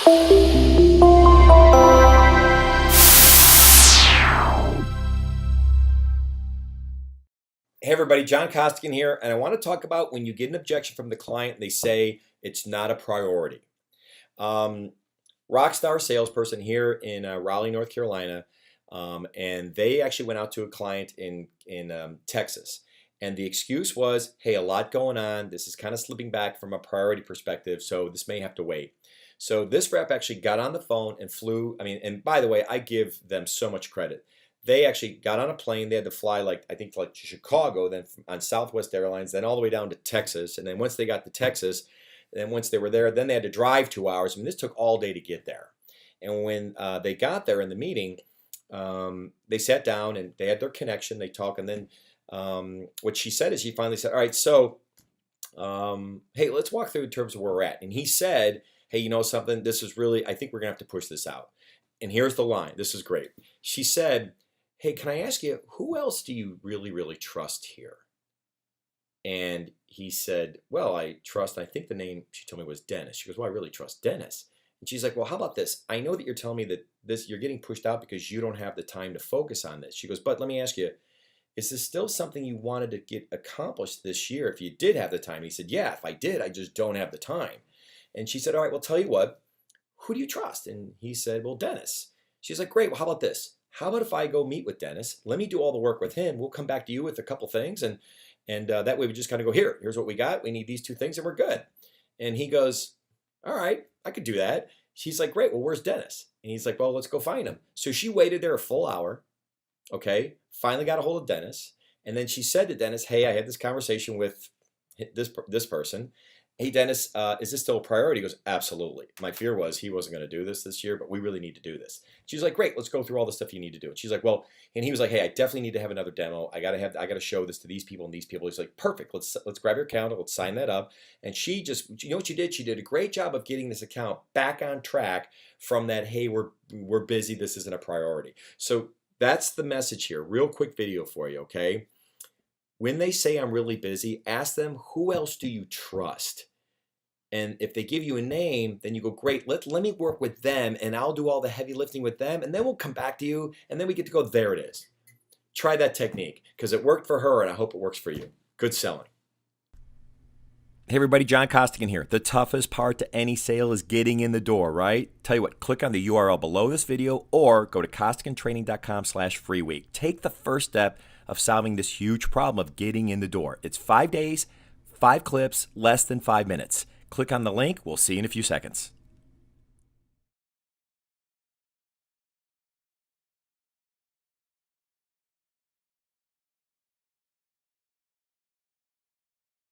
Hey everybody, John Costigan here, and I want to talk about when you get an objection from the client and they say it's not a priority. Rockstar salesperson here in Raleigh, North Carolina, and they actually went out to a client in Texas, and the excuse was, hey, a lot going on. This is kind of slipping back from a priority perspective, so this may have to wait. So this rep actually got on the phone and flew. And by the way, I give them so much credit. They actually got on a plane. They had to fly to Chicago, then on Southwest Airlines, then all the way down to Texas. And then once they got to Texas, then once they were there, then they had to drive 2 hours. This took all day to get there. And when they got there in the meeting, they sat down and they had their connection. They talked, and then what she said is she finally said, all right, so hey, let's walk through in terms of where we're at. And he said, hey, you know something? This is really, I think we're going to have to push this out. And here's the line. This is great. She said, hey, can I ask you, who else do you really, really trust here? And he said, well, I think the name she told me was Dennis. She goes, well, I really trust Dennis. And she's like, well, how about this? I know that you're telling me that you're getting pushed out because you don't have the time to focus on this. She goes, but let me ask you, is this still something you wanted to get accomplished this year if you did have the time? And he said, yeah, if I did, I just don't have the time. And she said, all right, well, tell you what, who do you trust? And he said, well, Dennis. She's like, great, well, how about this? How about if I go meet with Dennis? Let me do all the work with him. We'll come back to you with a couple things. And that way we just kind of go, here's what we got. We need these 2 things and we're good. And he goes, all right, I could do that. She's like, great, well, where's Dennis? And he's like, well, let's go find him. So she waited there a full hour, okay, finally got a hold of Dennis. And then she said to Dennis, hey, I had this conversation with this person. Hey, Dennis, is this still a priority? He goes, absolutely. My fear was he wasn't going to do this year, but we really need to do this. She's like, great, let's go through all the stuff you need to do. And she's like, well, and he was like, hey, I definitely need to have another demo. I got to show this to these people and these people. He's like, perfect. Let's grab your calendar. Let's sign that up. And she just, you know what she did? She did a great job of getting this account back on track from that, hey, we're busy. This isn't a priority. So that's the message here. Real quick video for you, okay? When they say I'm really busy, ask them, who else do you trust? And if they give you a name, then you go, great, let me work with them and I'll do all the heavy lifting with them and then we'll come back to you and then we get to go, there it is. Try that technique because it worked for her and I hope it works for you. Good selling. Hey everybody, John Costigan here. The toughest part to any sale is getting in the door, right? Tell you what, click on the URL below this video or go to costigantraining.com/free week. Take the first step of solving this huge problem of getting in the door. It's 5 days, 5 clips, less than 5 minutes. Click on the link. We'll see you in a few seconds.